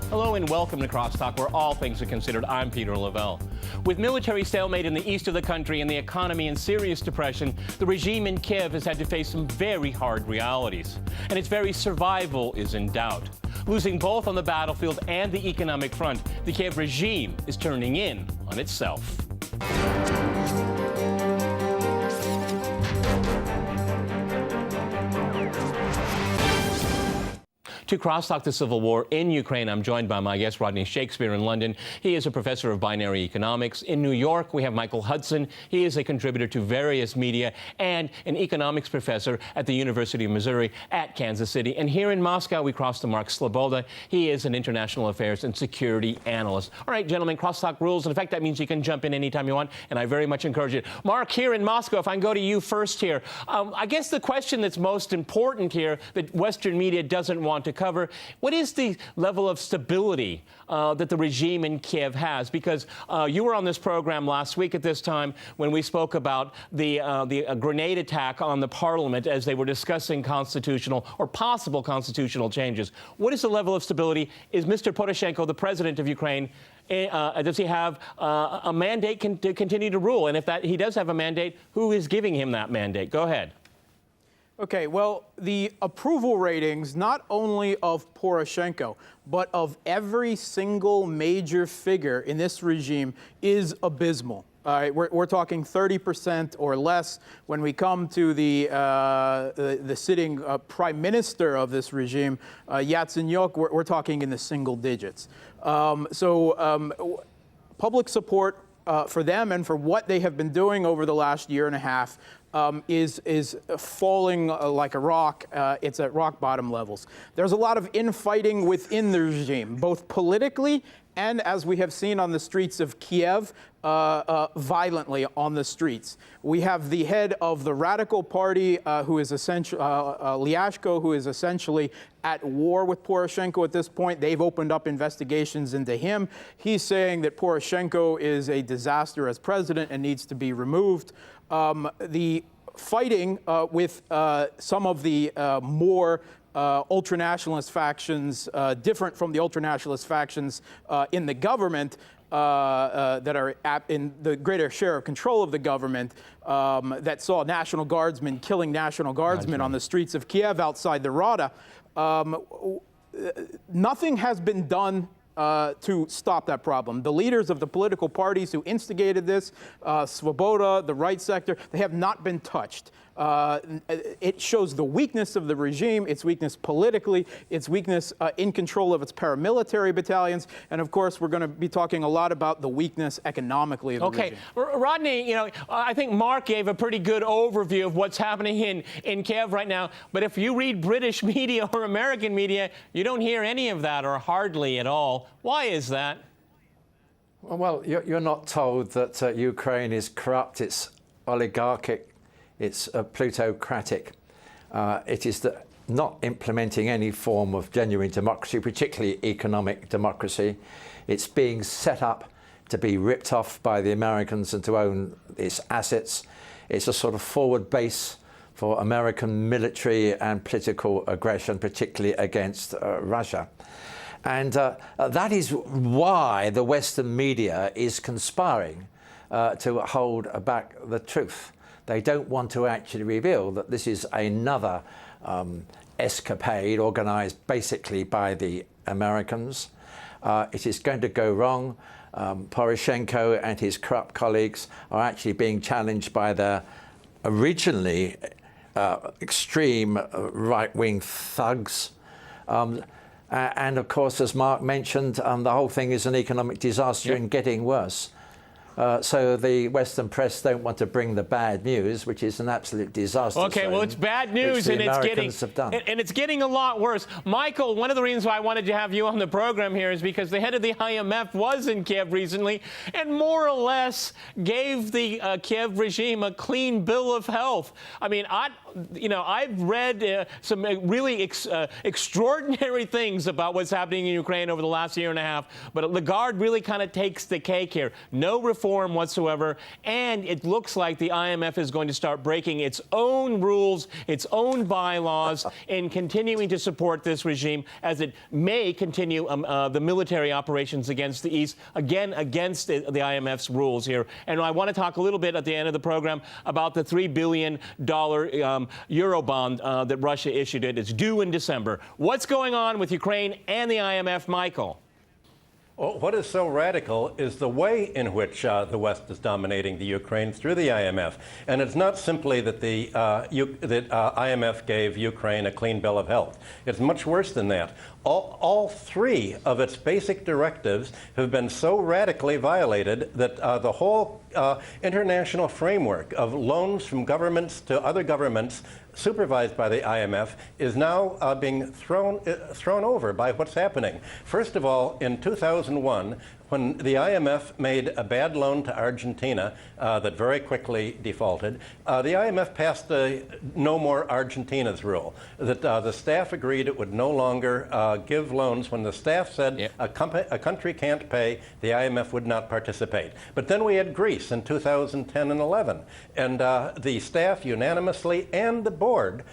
Hello and welcome to CrossTalk, where all things are considered. I'm Peter Lavelle. With military stalemate in the east of the country and the economy in serious depression, the regime in Kiev has had to face some very hard realities, and its very survival is in doubt. Losing both on the battlefield and the economic front, the Kiev regime is turning in on itself. To CrossTalk the Civil War in Ukraine, I'm joined by my guest, Rodney Shakespeare, in London. He is a professor of binary economics. In New York, we have Michael Hudson. He is a contributor to various media and an economics professor at the University of Missouri at Kansas City. And here in Moscow, we cross to Mark Sloboda. He is an international affairs and security analyst. All right, gentlemen, CrossTalk rules. In fact, that means you can jump in anytime you want, and I very much encourage it. Mark, here in Moscow, if I can go to you first here, I guess the question that's most important here that Western media doesn't want to cover, what is the level of stability that the regime in Kiev has? Because you were on this program last week at this time when we spoke about the grenade attack on the parliament as they were discussing constitutional or possible constitutional changes. What is the level of stability? Is Mr. Poroshenko, the president of Ukraine, does he have a mandate to continue to rule? And if he does have a mandate, who is giving him that mandate? Go ahead. Okay, well, the approval ratings, not only of Poroshenko, but of every single major figure in this regime, is abysmal. All right, we're talking 30% or less. When we come to the sitting prime minister of this regime, Yatsenyuk, we're talking in the single digits. Public support for them and for what they have been doing over the last year and a half is falling like a rock. It's at rock bottom levels. There's a lot of infighting within the regime, both politically and, as we have seen on the streets of Kiev, violently on the streets. We have the head of the radical party, who is essentially Lyashko, who is essentially at war with Poroshenko at this point. They've opened up investigations into him. He's saying that Poroshenko is a disaster as president and needs to be removed. The fighting with some of the more ultranationalist factions, different from the ultranationalist factions in the government, that are in the greater share of control of the government, that saw National Guardsmen killing National Guardsmen on the streets of Kiev outside the Rada. Nothing has been done to stop that problem. The leaders of the political parties who instigated this, Svoboda, the right sector, they have not been touched. It shows the weakness of the regime, its weakness politically, its weakness in control of its paramilitary battalions, and of course we're going to be talking a lot about the weakness economically of the regime. Okay, Rodney, I think Mark gave a pretty good overview of what's happening in Kiev right now, but if you read British media or American media, you don't hear any of that, or hardly at all. Why is that? Well, you're not told that Ukraine is corrupt, it's oligarchic, it's plutocratic. It is not implementing any form of genuine democracy, particularly economic democracy. It's being set up to be ripped off by the Americans and to own its assets. It's a sort of forward base for American military and political aggression, particularly against Russia. And that is why the Western media is conspiring to hold back the truth. They don't want to actually reveal that this is another escapade organized basically by the Americans. It is going to go wrong. Poroshenko and his corrupt colleagues are actually being challenged by their originally extreme right-wing thugs. And of course, as Mark mentioned, the whole thing is an economic disaster and getting worse. So the Western press don't want to bring the bad news, which is an absolute disaster. Okay, well, it's bad news, and it's getting a lot worse. Michael, one of the reasons why I wanted to have you on the program here is because the head of the IMF was in Kiev recently and more or less gave the Kiev regime a clean bill of health. I mean, you know, I've read some really extraordinary things about what's happening in Ukraine over the last year and a half, but Lagarde really kind of takes the cake here. No reform whatsoever, and it looks like the IMF is going to start breaking its own rules, its own bylaws, in continuing to support this regime as it may continue the military operations against the East, again against the IMF's rules here. And I want to talk a little bit at the end of the program about the $3 billion Eurobond that Russia issued. It's due in December. What's going on with Ukraine and the IMF, Michael? Well, what is so radical is the way in which the West is dominating the Ukraine through the IMF. And it's not simply that the IMF gave Ukraine a clean bill of health. It's much worse than that. All three of its basic directives have been so radically violated that the whole international framework of loans from governments to other governments supervised by the IMF is now being thrown over by what's happening. First of all, in 2001, when the IMF made a bad loan to Argentina that very quickly defaulted, the IMF passed the No More Argentinas rule, that the staff agreed it would no longer give loans. When the staff said a country can't pay, the IMF would not participate. But then we had Greece in 2010 and 11, and the staff unanimously and the board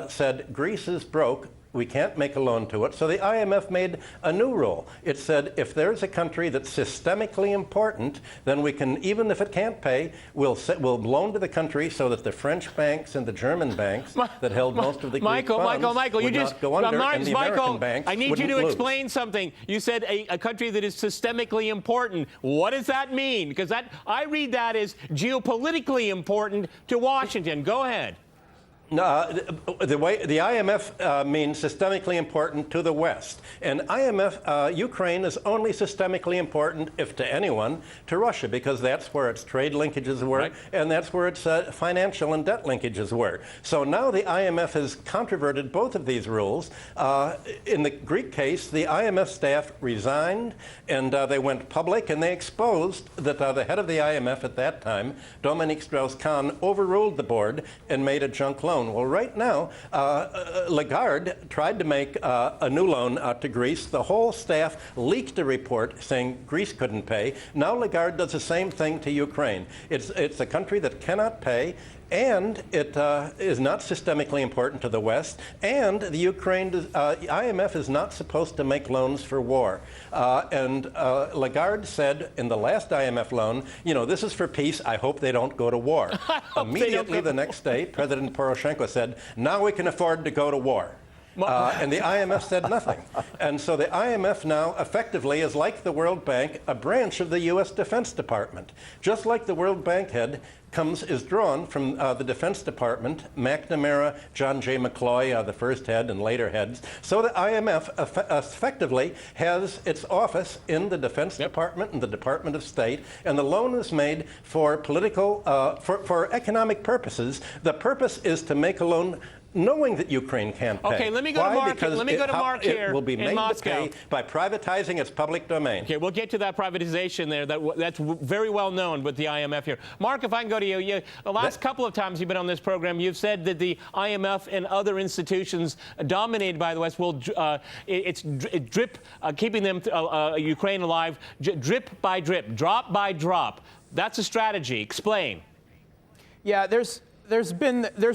said Greece is broke. We can't make a loan to it. So the IMF made a new rule. It said if there's a country that's systemically important, then we can, even if it can't pay, we'll loan to the country so that the French banks and the German banks that held most of the Greek funds would not go under, and the American banks I need you to lose. explain something. You said a country that is systemically important. What does that mean? Because I read that as geopolitically important to Washington. Go ahead. The IMF means systemically important to the West. And Ukraine is only systemically important, if to anyone, to Russia, because that's where its trade linkages were, right, and that's where its financial and debt linkages were. So now the IMF has controverted both of these rules. In the Greek case, the IMF staff resigned, and they went public, and they exposed that the head of the IMF at that time, Dominique Strauss-Kahn, overruled the board and made a junk loan. Well, right now, Lagarde tried to make a new loan to Greece. The whole staff leaked a report saying Greece couldn't pay. Now Lagarde does the same thing to Ukraine. It's a country that cannot pay, and it is not systemically important to the West, and the IMF is not supposed to make loans for war. And Lagarde said in the last IMF loan, you know, this is for peace, I hope they don't go to war. Immediately the next day, President Poroshenko said, now we can afford to go to war. And the IMF said nothing. And so the IMF now effectively is like the World Bank, a branch of the U.S. Defense Department. Just like the World Bank head is drawn from the Defense Department, McNamara, John J. McCloy, the first head and later heads. So the IMF effectively has its office in the Defense Department and the Department of State, and the loan is made for for economic purposes. The purpose is to make a loan knowing that Ukraine can't pay. Okay, let me go to Mark. Let me go to Mark here. It will be made to pay by privatizing its public domain. Okay, we'll get to that privatization there. That's very well known with the IMF here. Mark, if I can go to you. The last couple of times you've been on this program, you've said that the IMF and other institutions dominated by the West will keeping them Ukraine alive, drip by drip, drop by drop. That's a strategy. Explain. Yeah, there's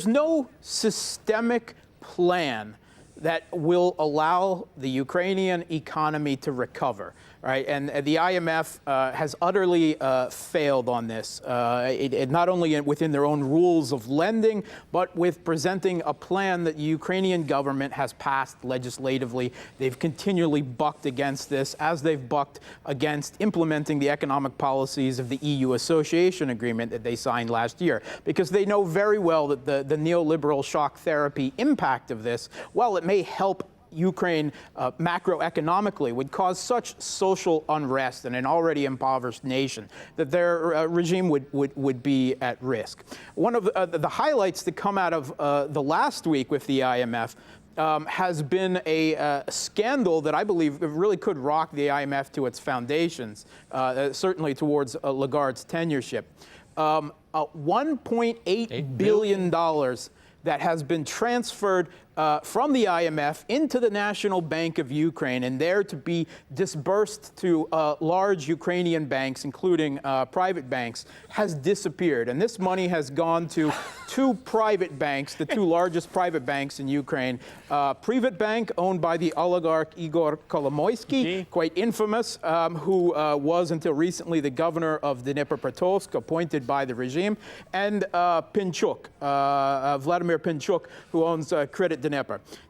no systemic plan that will allow the Ukrainian economy to recover, right? And the IMF has utterly failed on this, not only within their own rules of lending, but with presenting a plan that the Ukrainian government has passed legislatively. They've continually bucked against this, as they've bucked against implementing the economic policies of the EU association agreement that they signed last year, because they know very well that the neoliberal shock therapy impact of this, while it may help Ukraine macroeconomically, would cause such social unrest in an already impoverished nation that their regime would be at risk. One of the highlights that come out of the last week with the IMF has been a scandal that I believe really could rock the IMF to its foundations, certainly towards Lagarde's tenureship. $1.8 billion that has been transferred from the IMF into the National Bank of Ukraine, and there to be disbursed to large Ukrainian banks, including private banks, has disappeared. And this money has gone to two private banks, the two largest private banks in Ukraine. Privat Bank, owned by the oligarch Igor Kolomoisky, quite infamous, who was until recently the governor of Dnipropetrovsk, appointed by the regime, and Pinchuk, Vladimir Pinchuk, who owns Credit Dnipro.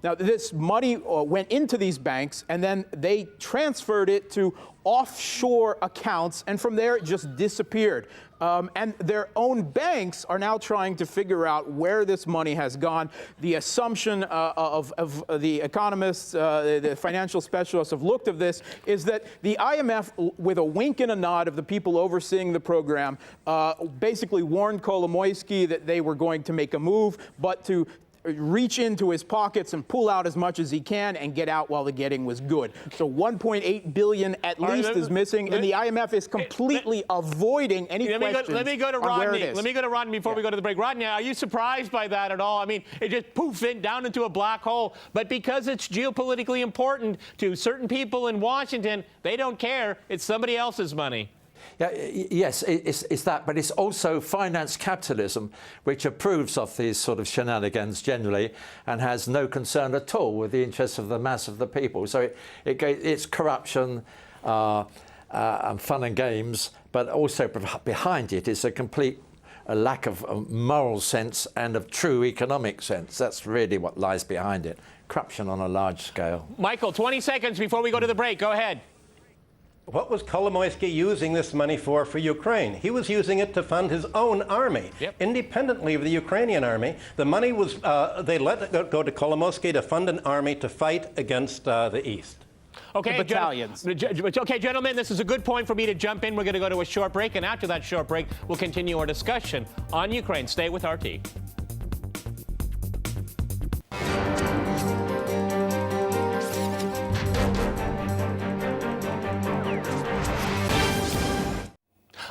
Now, this money went into these banks, and then they transferred it to offshore accounts, and from there it just disappeared. And their own banks are now trying to figure out where this money has gone. The assumption of the economists, the financial specialists have looked at this, is that the IMF, with a wink and a nod of the people overseeing the program, basically warned Kolomoisky that they were going to make a move, but to reach into his pockets and pull out as much as he can and get out while the getting was good. So 1.8 billion at least is missing, and the IMF is completely avoiding any questions. Let me go to Rodney. Let me go to Rodney before we go to the break. Rodney, are you surprised by that at all? I mean, it just poofed down into a black hole. But because it's geopolitically important to certain people in Washington, they don't care. It's somebody else's money. Yeah, yes, it's that, but it's also finance capitalism, which approves of these sort of shenanigans generally and has no concern at all with the interests of the mass of the people. So it's corruption and fun and games, but also behind it is a complete lack of moral sense and of true economic sense. That's really what lies behind it. Corruption on a large scale. Michael, 20 seconds before we go to the break. Go ahead. What was Kolomoisky using this money for Ukraine? He was using it to fund his own army, independently of the Ukrainian army. The money was, they let it go to Kolomoisky to fund an army to fight against the East. Okay, the battalions. Okay, gentlemen, this is a good point for me to jump in. We're going to go to a short break, and after that short break, we'll continue our discussion on Ukraine. Stay with RT.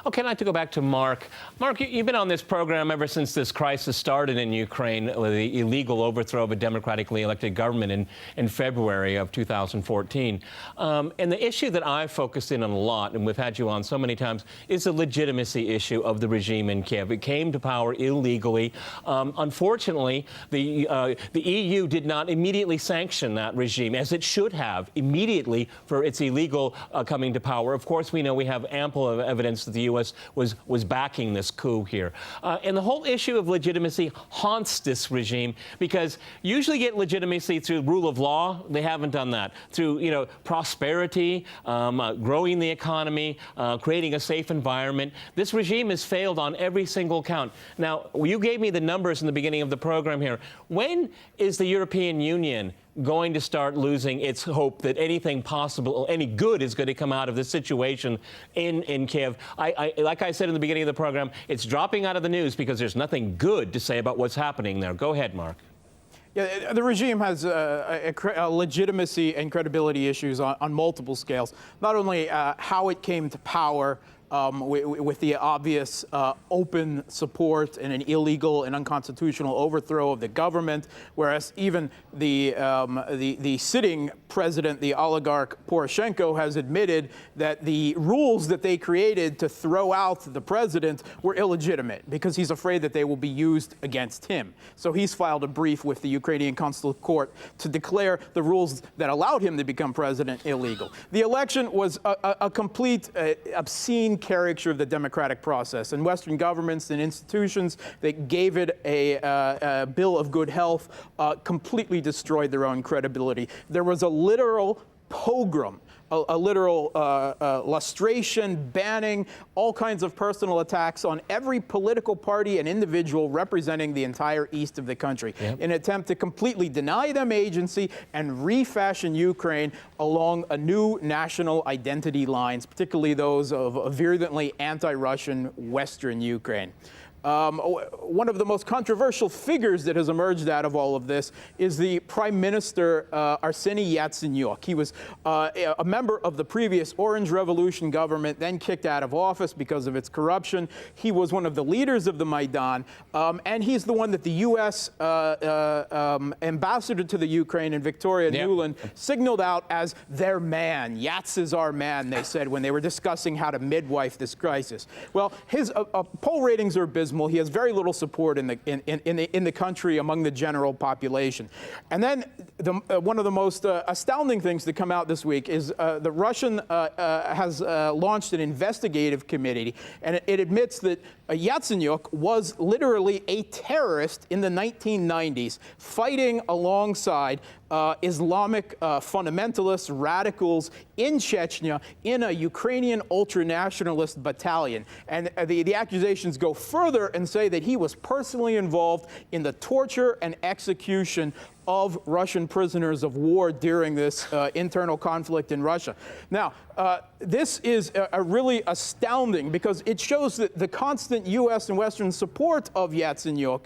Okay, I'd like to go back to Mark. Mark, you've been on this program ever since this crisis started in Ukraine, with the illegal overthrow of a democratically elected government in February of 2014. And the issue that I've focused in on a lot, and we've had you on so many times, is the legitimacy issue of the regime in Kiev. It came to power illegally. Unfortunately, the EU did not immediately sanction that regime, as it should have, immediately for its illegal coming to power. Of course, we know we have ample evidence that the U.S. was backing this coup here. And the whole issue of legitimacy haunts this regime, because usually get legitimacy through rule of law. They haven't done that. Through, prosperity, growing the economy, creating a safe environment. This regime has failed on every single count. Now, you gave me the numbers in the beginning of the program here. When is the European Union going to start losing its hope that anything possible, any good is going to come out of this situation in Kiev? Like I said in the beginning of the program, it's dropping out of the news because there's nothing good to say about what's happening there. Go ahead, Mark. Yeah, the regime has legitimacy and credibility issues on multiple scales. Not only how it came to power, with the obvious open support and an illegal and unconstitutional overthrow of the government, whereas even the sitting president, the oligarch Poroshenko, has admitted that the rules that they created to throw out the president were illegitimate because he's afraid that they will be used against him. So he's filed a brief with the Ukrainian Consular Court to declare the rules that allowed him to become president illegal. The election was a complete obscene caricature of the democratic process, and Western governments and institutions that gave it a bill of good health completely destroyed their own credibility. There was a literal pogrom, a literal lustration, banning, all kinds of personal attacks on every political party and individual representing the entire east of the country, in an attempt to completely deny them agency and refashion Ukraine along a new national identity lines, particularly those of a virulently anti-Russian Western Ukraine. One of the most controversial figures that has emerged out of all of this is the Prime Minister Arseniy Yatsenyuk. He was a member of the previous Orange Revolution government, then kicked out of office because of its corruption. He was one of the leaders of the Maidan, and he's the one that the U.S. Ambassador to the Ukraine in Victoria Nuland signaled out as their man. Yats is our man, they said, when they were discussing how to midwife this crisis. Well, his poll ratings are abysmal. He has very little support in the country among the general population. And then one of the most astounding things to come out this week is the Russian has launched an investigative committee, and it admits that Yatsenyuk was literally a terrorist in the 1990s, fighting alongside Islamic fundamentalists, radicals in Chechnya in a Ukrainian ultranationalist battalion. And the accusations go further and say that he was personally involved in the torture and execution of Russian prisoners of war during this internal conflict in Russia. Now, this is a really astounding because it shows that the constant U.S. and Western support of Yatsenyuk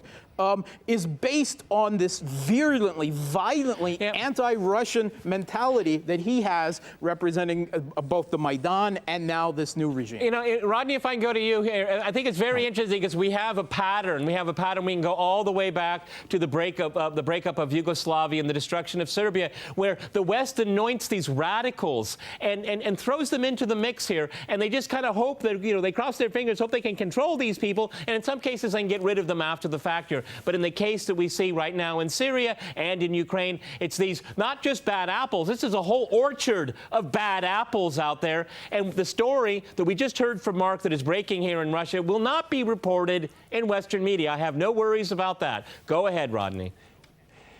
is based on this virulently, violently anti-Russian mentality that he has representing both the Maidan and now this new regime. You know, Rodney, if I can go to you here, I think it's very interesting because we have a pattern. We can go all the way back to the breakup of Yugoslavia and the destruction of Serbia, where the West anoints these radicals and throws them into the mix here, and they just kind of hope that, you know, they cross their fingers, hope they can control these people, and in some cases they can get rid of them after the fact here. But in the case that we see right now in Syria and in Ukraine, it's these not just bad apples. This is a whole orchard of bad apples out there. And the story that we just heard from Mark that is breaking here in Russia will not be reported in Western media. I have no worries about that. Go ahead, Rodney.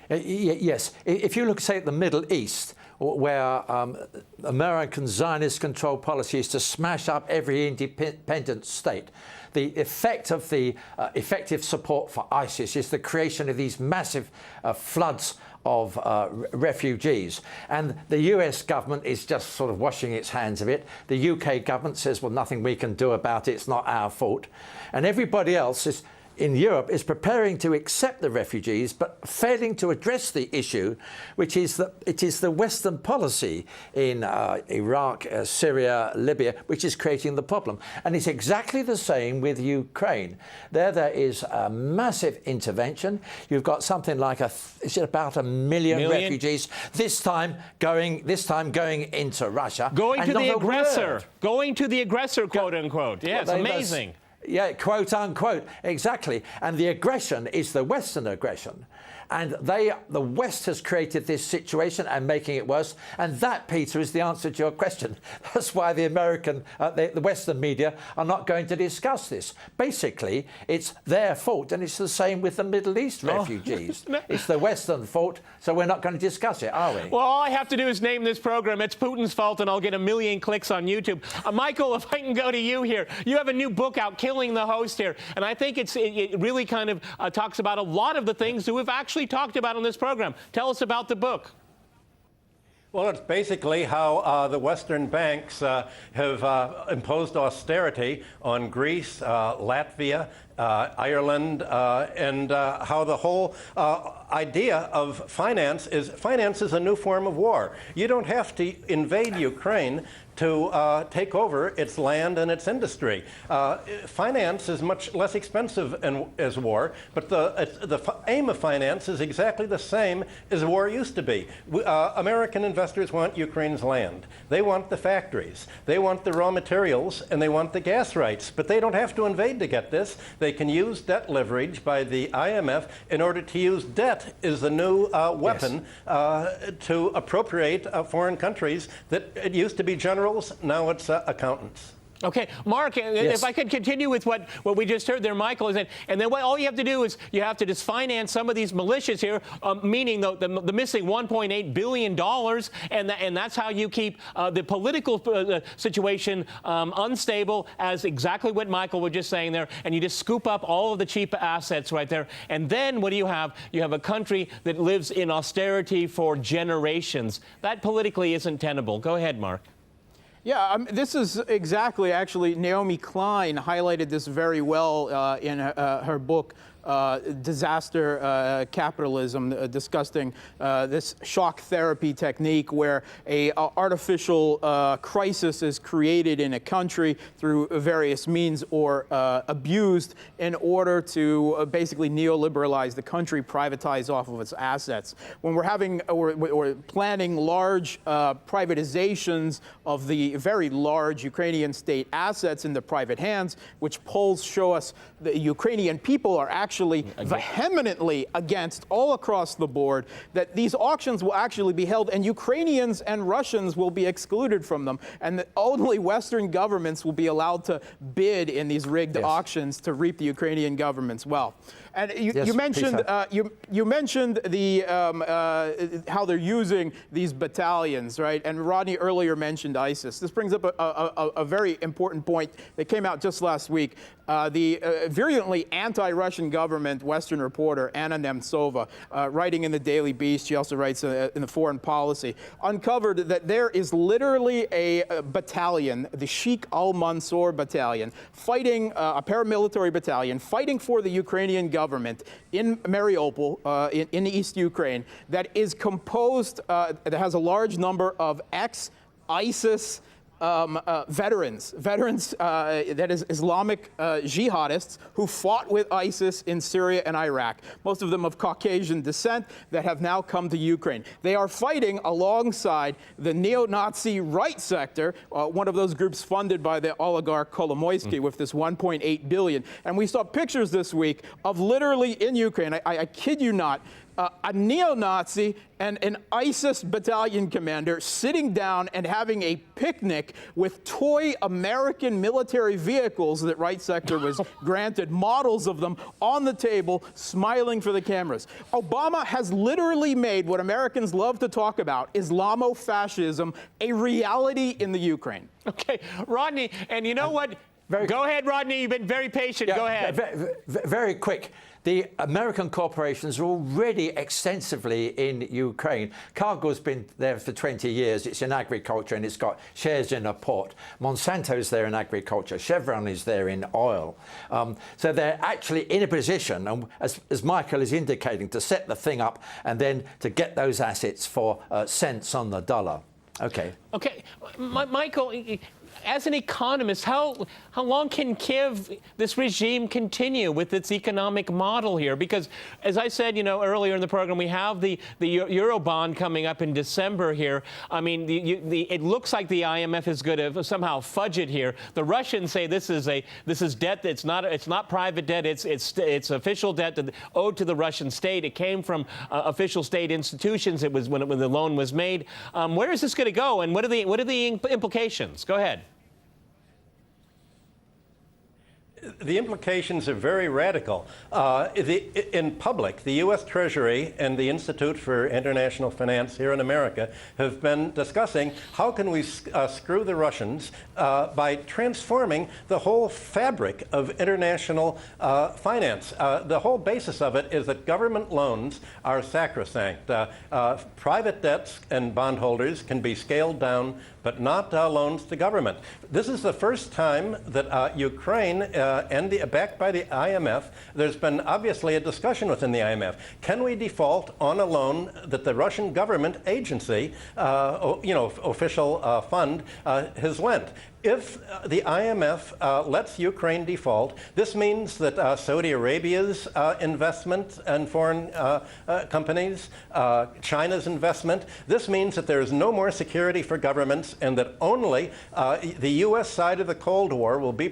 Yes. If you look, say, at the Middle East, where American Zionist-controlled policy is to smash up every independent state, the effect of the effective support for ISIS is the creation of these massive floods of refugees. And the US government is just sort of washing its hands of it. The UK government says, well, nothing we can do about it. It's not our fault. And everybody else in Europe is preparing to accept the refugees, but failing to address the issue, which is that it is the Western policy in Iraq, Syria, Libya, which is creating the problem. And it's exactly the same with Ukraine. There is a massive intervention. You've got something like is it about 1 million refugees this time going into Russia. Going to the aggressor, quote unquote. Yes, amazing. Yeah, quote unquote, exactly. And the aggression is the Western aggression. And the West has created this situation and making it worse. And that, Peter, is the answer to your question. That's why the the Western media are not going to discuss this. Basically, it's their fault. And it's the same with the Middle East refugees. It's the Western fault. So we're not going to discuss it, are we? Well, all I have to do is name this program. It's Putin's fault, and I'll get 1 million clicks on YouTube. Michael, if I can go to you here. You have a new book out, Killing the Host here. And I think it really kind of talks about a lot of the things that we've actually talked about on this program. Tell us about the book. Well, it's basically how the Western banks have imposed austerity on Greece, Latvia, Ireland, and how the whole idea of finance is a new form of war. You don't have to invade Ukraine to take over its land and its industry. Finance is much less expensive as war, but the aim of finance is exactly the same as war used to be. American investors want Ukraine's land. They want the factories. They want the raw materials, and they want the gas rights. But they don't have to invade to get this. They can use debt leverage by the IMF in order to use debt as the new weapon to appropriate foreign countries that it used to be generals, now it's accountants. Okay, Mark, if I could continue with what we just heard there, Michael, and then all you have to do is you have to just finance some of these militias here, meaning the missing $1.8 billion, and that's how you keep the political situation unstable, as exactly what Michael was just saying there, and you just scoop up all of the cheap assets right there. And then what do you have? You have a country that lives in austerity for generations. That politically isn't tenable. Go ahead, Mark. Yeah, this is exactly, actually, Naomi Klein highlighted this very well in her book, Disaster Capitalism, discussing this shock therapy technique where a artificial crisis is created in a country through various means or abused in order to basically neoliberalize the country, privatize off of its assets. When we're having or planning large privatizations of the very large Ukrainian state assets into private hands, which polls show us the Ukrainian people are actually vehemently against all across the board, that these auctions will actually be held and Ukrainians and Russians will be excluded from them, and that only Western governments will be allowed to bid in these rigged auctions to reap the Ukrainian government's wealth. And you mentioned you mentioned the how they're using these battalions, right? And Rodney earlier mentioned ISIS. This brings up a very important point that came out just last week. The virulently anti-Russian government Western reporter Anna Nemtsova, writing in the Daily Beast, she also writes in the Foreign Policy, uncovered that there is literally a battalion, the Sheikh al-Mansour battalion, fighting a paramilitary battalion, fighting for the Ukrainian government in Mariupol, in East Ukraine, that is composed, that has a large number of ex-ISIS veterans, that is Islamic jihadists who fought with ISIS in Syria and Iraq, most of them of Caucasian descent that have now come to Ukraine. They are fighting alongside the neo-Nazi right sector, one of those groups funded by the oligarch Kolomoisky with this 1.8 billion. And we saw pictures this week of literally in Ukraine, I kid you not, a neo-Nazi and an ISIS battalion commander sitting down and having a picnic with toy American military vehicles that right sector was granted, models of them on the table, smiling for the cameras. Obama has literally made what Americans love to talk about, Islamofascism, a reality in the Ukraine. Okay, Rodney, and you know what? Go ahead, Rodney. You've been very patient. Go ahead. Very quick. The American corporations are already extensively in Ukraine. Cargill's been there for 20 years. It's in agriculture and it's got shares in a port. Monsanto's there in agriculture. Chevron is there in oil. So they're actually in a position, and as Michael is indicating, to set the thing up and then to get those assets for cents on the dollar. Okay. Okay, Michael, as an economist, how long can Kiev, this regime, continue with its economic model here? Because, as I said, earlier in the program, we have the Eurobond coming up in December here. I mean, it looks like the IMF is going to somehow fudge it here. The Russians say this is debt that's not private debt. It's official debt owed to the Russian state. It came from official state institutions. It was when the loan was made. Where is this going to go, and what are the implications? Go ahead. The implications are very radical. In public, the U.S. Treasury and the Institute for International Finance here in America have been discussing how can we screw the Russians by transforming the whole fabric of international finance. The whole basis of it is that government loans are sacrosanct. Private debts and bondholders can be scaled down, but not loans to government. This is the first time that Ukraine backed by the IMF, there's been obviously a discussion within the IMF. Can we default on a loan that the Russian government agency, official fund, has lent? If the IMF lets Ukraine default, this means that Saudi Arabia's investment in foreign companies, China's investment, this means that there is no more security for governments and that only the U.S. side of the Cold War will be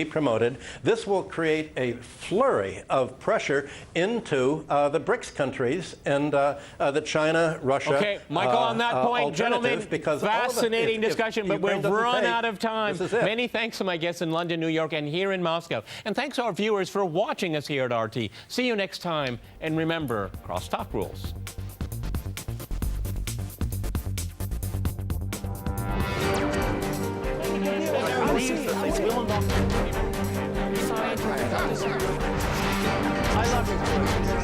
promoted. This will create a flurry of pressure into the BRICS countries and the China, Russia. Okay, Michael, on that point, gentlemen, fascinating discussion, but we're run out of time. Many thanks to my guests in London, New York, and here in Moscow. And thanks to our viewers for watching us here at RT. See you next time. And remember, crosstalk rules. I love you.